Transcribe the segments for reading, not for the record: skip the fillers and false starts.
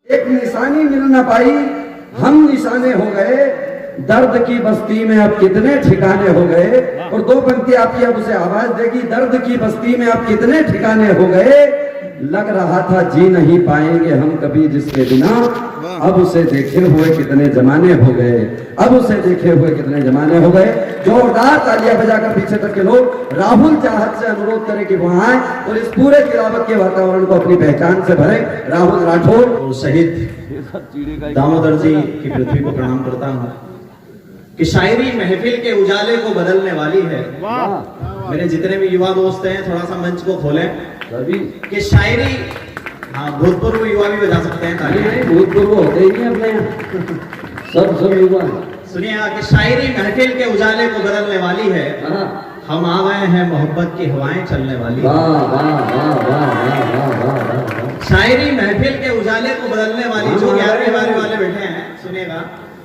एक निशानी मिल न पाई, हम निशाने हो गए, दर्द की बस्ती में अब कितने ठिकाने हो गए। और दो पंक्ति आपकी अब उसे आवाज देगी, दर्द की बस्ती में अब कितने ठिकाने हो गए, लग रहा था जी नहीं पाएंगे हम कभी जिसके बिना, अब उसे देखे हुए कितने जमाने हो गए, अब उसे देखे हुए कितने जमाने हो गए। जोरदार तालियां बजाकर पीछे तक के लोग राहुल चाहत से अनुरोध करें कि वो आए और इस पूरे तिलावत के वातावरण को अपनी पहचान से भरे। राहुल राठौर और शहीद दामोदर जी की पृथ्वी को प्रणाम करता हूँ कि शायरी महफिल के उजाले को बदलने वाली है। मेरे जितने भी युवा दोस्त हैं थोड़ा सा मंच को खोलें कि शायरी, हाँ भूतपूर्व युवा भी बजा सकते हैं तालियां, भूतपूर्व होते ही नहीं अपने यहाँ सब युवा। सुनिएगा कि शायरी महफिल के उजाले को बदलने वाली है, हम आ गए हैं मोहब्बत की हवाएं चलने वाली है। शायरी महफिल के उजाले को बदलने वाली, जो 11वीं 12वीं वाले बैठे हैं सुनिएगा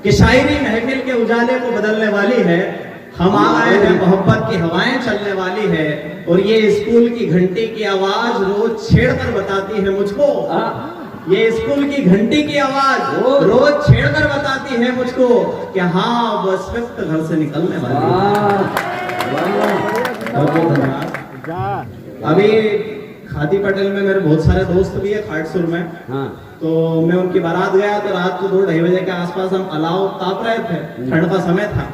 कि शायरी महफिल के उजाले को बदलने वाली है, हम आ गए हैं मोहब्बत की हवाएं चलने वाली है। और ये स्कूल की घंटी की आवाज रोज छेड़कर बताती है मुझको, ये स्कूल की घंटी की आवाज रोज छेड़कर बताती है मुझको कि हाँ वो इस वक्त घर से निकलने वाली है। अभी खादी पटेल में मेरे बहुत सारे दोस्त भी है खाटसुर में, तो मैं उनकी बारात गया तो रात को 2-2:30 बजे के आसपास हम अलाव ताप रहे थे, ठंड का समय था।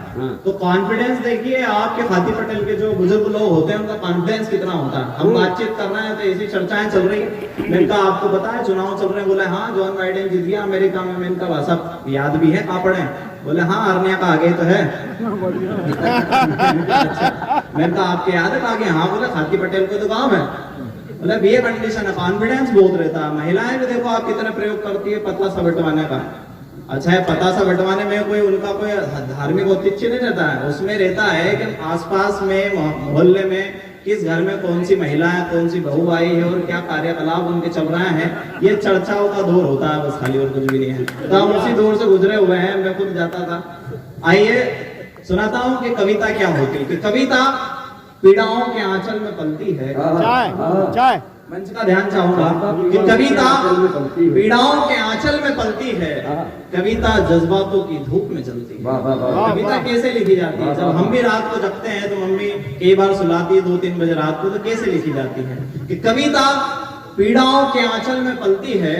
तो कॉन्फिडेंस देखिए आपके खादी पटेल के जो बुजुर्ग लोग होते हैं उनका कॉन्फिडेंस कितना होता है। हम बातचीत कर रहे हैं तो ऐसी चर्चाएं चल रही, मैंने कहा आपको पता है चुनाव चल रहे हैं? बोले हाँ जॉन बाइडेन जीत गया अमेरिका में। मैंने कहा सब याद भी है कहाँ पढ़े? बोले हाँ अरनिया का आगे तो है। मैंने कहा आपके याद है आगे? हाँ बोले खादी पटेल को तो गाँव है। मतलब ये कंडीशन है, कॉन्फिडेंस बहुत रहता है। महिलाएं भी देखो आप कितने प्रयोग करती है पतला सा बंटवाने का। अच्छा है पतला सा बंटवाने में कोई उनका कोई धार्मिक औचित्य नहीं रहता है, उसमें रहता है कि आसपास में मोहल्ले में किस घर में कौन सी महिला है, कौन सी बहू आई है और क्या कार्यकलाप उनके चल रहे हैं, ये चर्चाओं का दौर होता है बस, खाली और कुछ भी नहीं है। तो हम उसी दौर से गुजरे हुए हैं, मैं खुद जाता था। आइए सुनाता हूँ कि कविता क्या होती है। कि कविता पीड़ाओं के आंचल में पलती है। चाय मंच का ध्यान चाहूंगा कि कविता पीड़ाओं के आंचल में पलती है, कविता जज्बातों की धूप में जलती है। कविता कैसे लिखी जाती है? जब हम भी रात को जगते हैं तो मम्मी कई बार सुलाती है 2-3 बजे रात को, तो कैसे लिखी जाती है कि कविता पीड़ाओं के आंचल में पलती है।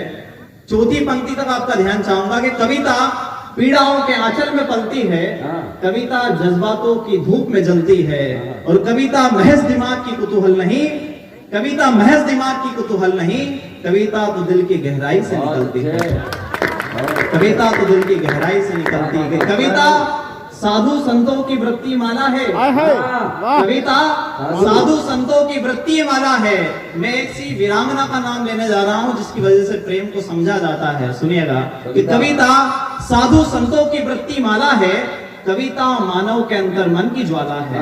चौथी पंक्ति तक आपका ध्यान चाहूंगा कि कविता पीड़ाओं के आंचल में पलती है, कविता जज्बातों की धूप में जलती है। और कविता महज दिमाग की कुतूहल नहीं, कविता महज दिमाग की कुतूहल नहीं, कविता तो दिल की गहराई से निकलती है। कविता तो दिल की गहराई से निकलती है। कविता साधु संतों की वृत्ति माला है। कविता साधु संतों की वृत्ति माला है। मैं एक सी वीरांगना का नाम लेने जा रहा हूं जिसकी वजह से प्रेम को समझा जाता है। सुनिएगा कि कविता साधु संतों की वृत्ति माला है, कविता मानव के अंतर मन की ज्वाला है।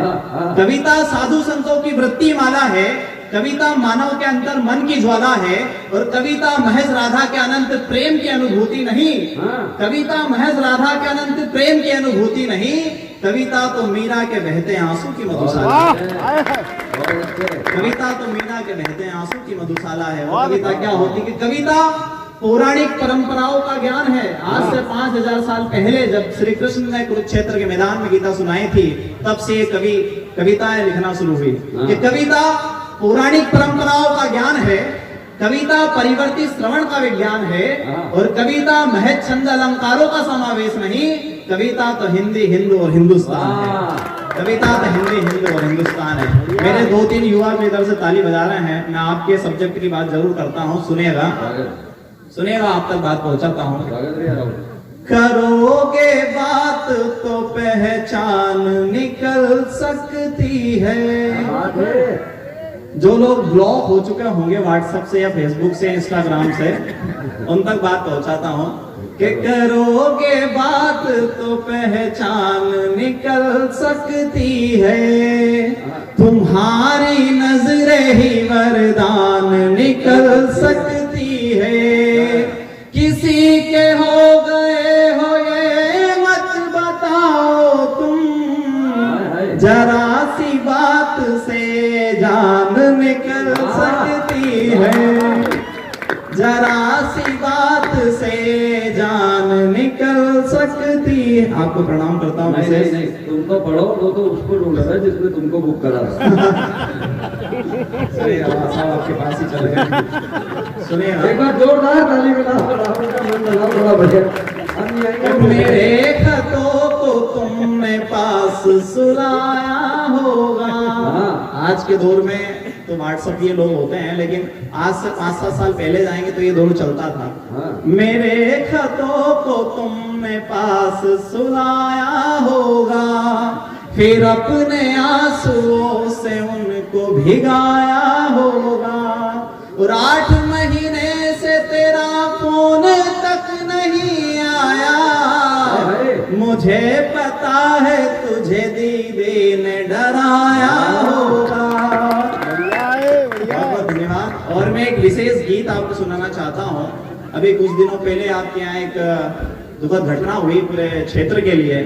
कविता साधु संतों की वृत्ति माला है, कविता मानव के अंतर मन की ज्वाला है। और कविता महज राधा के अनंत प्रेम की अनुभूति नहीं, कविता महज राधा के अनंत प्रेम की अनुभूति नहीं, कविता तो मीरा के बहते आंसू की मधुशाला है। कविता तो मीरा के बहते आंसू की मधुशाला है। और कविता क्या होती है कि कविता पौराणिक परंपराओं का ज्ञान है। आज से 5000 साल पहले जब श्री कृष्ण ने कुरुक्षेत्र के मैदान में गीता सुनाई थी, तब से कवि कविताएं लिखना शुरू हुई। कि कविता पौराणिक परंपराओं का ज्ञान है, कविता परिवर्तित श्रवण का विज्ञान है। और कविता महज छंद अलंकारों का समावेश नहीं, कविता तो हिंदी हिंदू और हिंदुस्तान है। कविता तो हिंदी हिंदू और हिंदुस्तान है। मेरे 2-3 युवा भी इधर से ताली बजा रहे हैं, मैं आपके सब्जेक्ट की बात जरूर करता हूँ। सुनिएगा आप तक बात पहुंचाता हूँ। करोगे बात तो पहचान निकल सकती है। जो लोग ब्लॉक हो चुके होंगे व्हाट्सएप से या फेसबुक से, इंस्टाग्राम से, उन तक बात पहुंचाता हूं कि करोगे बात तो पहचान निकल सकती है, तुम्हारी नजरें ही वरदान निकल सकती है। किसी के हो गए हो ये मत बताओ तुम, जरा सी बात से जान निकल सकती है, जरा सी बात से जी आपको प्रणाम करता हूँ। नहीं नहीं नहीं, तुम तो पढ़ो, वो तो उसको ढूंढ रहा है जिसने तुमको बुक करा था। सुनिए साहब आपके पास ही चले गए। सुनिए एक बार जोरदार ताली बजाओ, राहुल का मन बनाओ थोड़ा बढ़िया। हम यहीं मेरे खतों को तुमने पास सुलाया होगा। हाँ। आज के दौर में तो व्हाट्सएप ये लोग होते हैं, लेकिन आज से 5-7 साल पहले जाएंगे तो ये दौर चलता था। हाँ। मेरे खतों को तुमने पास सुलाया होगा, फिर अपने आंसुओं से उनको भिगाया होगा। और 8 महीने से तेरा फोन तक नहीं आया, मुझे पता है तुझे दीदी ने डराया होगा। बहुत धन्यवाद। और मैं एक विशेष गीत आपको सुनाना चाहता हूँ। अभी कुछ दिनों पहले आपके यहाँ एक दुखद घटना हुई पूरे क्षेत्र के लिए।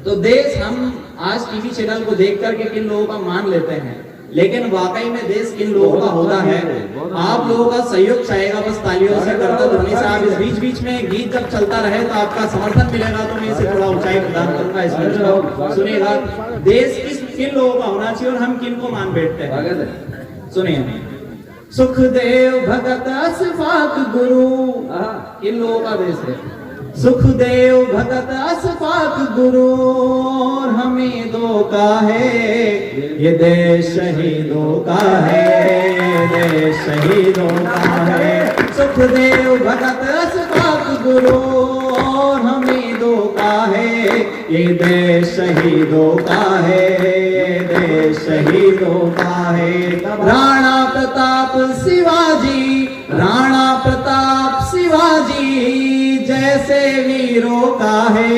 तो देश हम आज टीवी चैनल को देख करके किन लोगों का मान लेते हैं, लेकिन वाकई में देश किन लोगों का होता है। आप लोगों का सहयोग चाहेगा बस तालियों से, करता ध्वनि से। आप इस बीच बीच में गीत जब चलता रहे तो आपका समर्थन मिलेगा, तो मैं इसे थोड़ा ऊंचाई प्रदान करूंगा। इस मंच को सुनिएगा। देश किन लोगों का होना चाहिए और हम किन को मान बैठते हैं, सुनिए। सुखदेव भगत अशफाक गुरु, किन लोगों का देश है? सुखदेव भगत अशफाक गुरु और हमीदों का है ये देश, शहीदों का है देश, शहीदों का है। सुखदेव भगत अशफाक गुरु और हमीदों का है ये देश, शहीदों का है ये देश, शहीदों का है। राणा प्रताप शिवाजी, राणा प्रताप शिवाजी जैसे वीरों का है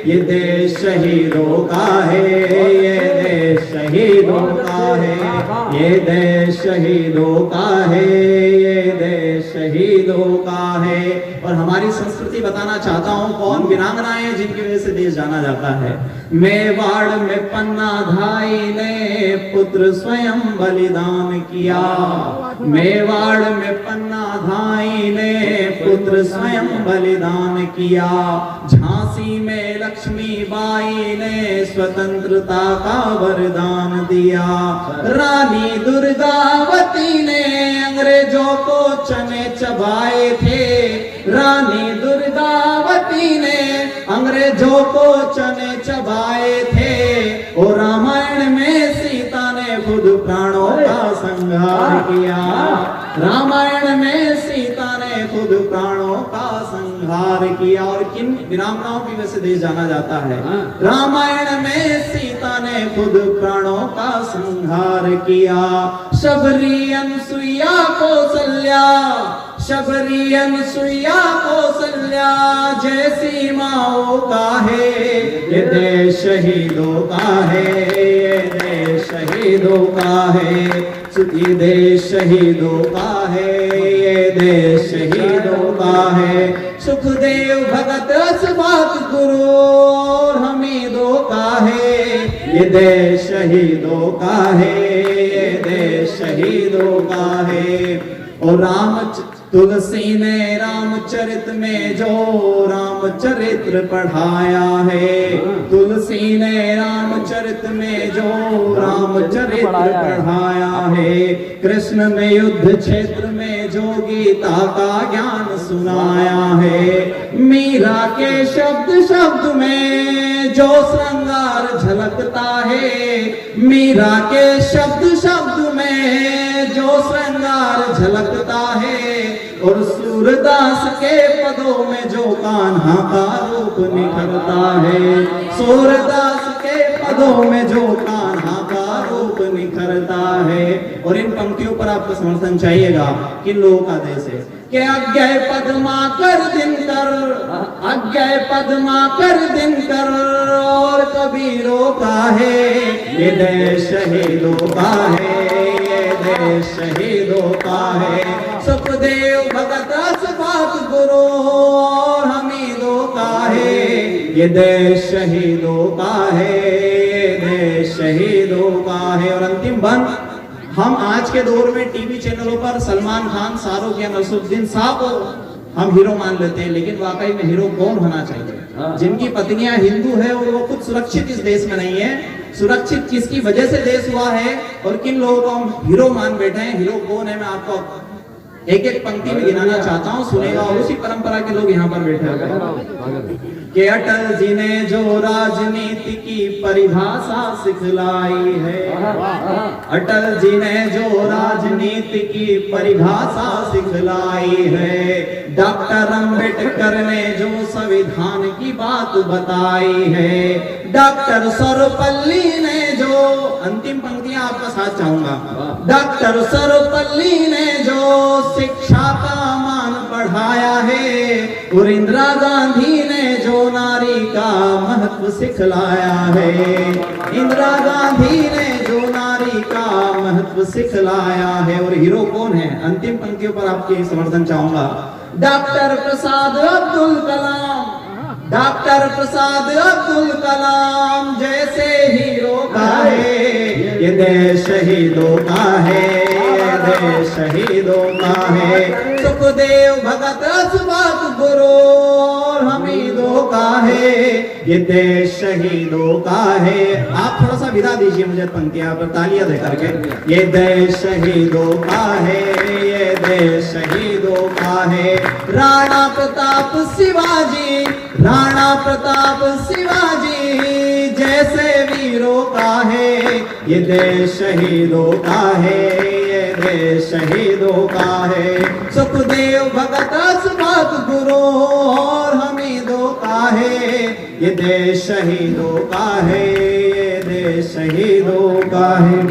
ये देश, शहीदों का है ये देश, शहीदों का है ये देश, शहीदों का है ये देश, शहीदों का है। और हमारी संस्कृति बताना चाहता हूँ, कौन वीरांगनाएं जिनकी वजह से देश जाना जाता है। मेवाड़ में पन्ना धाई ने पुत्र स्वयं बलिदान किया, मेवाड़ में पन्ना धाई ने पुत्र स्वयं बलिदान किया। झांसी में लक्ष्मीबाई ने स्वतंत्रता का वरदान दिया। रानी दुर्गावती ने अंग्रेजों को चने चबाए थे, रानी दुर्गावती ने अंग्रेजों को चने चबाए थे। और रामायण में सीता ने खुद प्राणों का संहार किया, रामायण में सीता ने खुद प्राणों का संहार किया। और किन वीरांगनाओं की वजह से देश जाना जाता है? रामायण में सीता ने खुद प्राणों का संहार किया। शबरी अनसुईया कौसल्या, शबरी अनसुईया कौसल्या जैसी माओ का है ये देश, शहीदों का है ये देश, शहीदों का है ये देश, शहीदों का है ये देश, शहीदों का है। सुखदेव भगत अशफाक गुरु और हमीदों का है ये देश, शहीदों का है ये देश, शहीदों का है। और तुलसी ने रामचरित में जो रामचरित्र पढ़ाया है, तुलसी ने रामचरित में जो रामचरित्र पढ़ाया है। कृष्ण ने युद्ध क्षेत्र में जो गीता का ज्ञान सुनाया है। मीरा के शब्द शब्द में जो श्रृंगार झलकता है, मीरा के शब्द शब्द में जो श्रृंगार झलकता है। और सूरदास के पदों में जो कान्हा का रूप निखरता है, सूरदास के पदों में जो कान्हा का रूप निखरता है। और इन पंक्तियों पर आपको समर्थन चाहिएगा। किन लोगों का देश है? कि अज्ञय पद्माकर दिनकर, अज्ञय पद्माकर दिनकर और कबीरों का है ये देश, शहीदों का है ये देश, शहीदों का है। सुखदेव भगत अशफाक गुरु और हमीदों का है ये देश, शहीदों का है ये देश, शहीदों का है। और अंतिम बंद, हम आज के दौर में टीवी चैनलों पर सलमान खान, शाहरुख या नसरुद्दीन शाह को हम हीरो मान लेते हैं, लेकिन वाकई में हीरो कौन होना चाहिए? हाँ। जिनकी पत्नियां हिंदू है और वो खुद सुरक्षित इस देश में नहीं है। सुरक्षित किसकी वजह से देश हुआ है और किन लोगों को हम हीरो मान बैठे हैं? हीरो कौन है मैं आपको एक एक पंक्ति में गिनाना चाहता हूँ, सुनेगा। और उसी परंपरा के लोग यहाँ पर बैठे हैं कि अटल जी ने जो राजनीति की परिभाषा सिखलाई है, अटल जी ने जो राजनीति की परिभाषा सिखलाई है, डॉक्टर अंबेडकर ने जो संविधान की बात बताई है, डॉक्टर सर्वपल्ली ने जो, अंतिम पंक्तियां आपका साथ चाहूंगा, डॉक्टर सर्वपल्ली ने जो शिक्षा का मान बढ़ाया है, और इंदिरा गांधी ने जो नारी का महत्व सिखलाया है, इंदिरा गांधी ने जो नारी का महत्व सिखलाया है। और हीरो कौन है? अंतिम पंक्तियों पर आपके समर्थन चाहूंगा। डॉक्टर प्रसाद अब्दुल कलाम, डॉक्टर प्रसाद अब्दुल कलाम जैसे हीरो का है ये देश शहीदों का है, ये देश शहीदों का है। सुखदेव भगत सुभाष गुरु और हमीदों का है ये देश शहीदों का है। आप थोड़ा सा विदा दीजिए मुझे पंक्तियां पर तालियां दे करके। ये देश शहीदों का है, ये देश शहीदों का है। राणा प्रताप शिवाजी, राणा प्रताप शिवाजी जैसे वीरों का है ये देश शहीदों का है, ये देश शहीदों का है। सुखदेव भगत सुभाष गुरु और हमीदों का है ये देश शहीदों का है, ये देश शहीदों का है।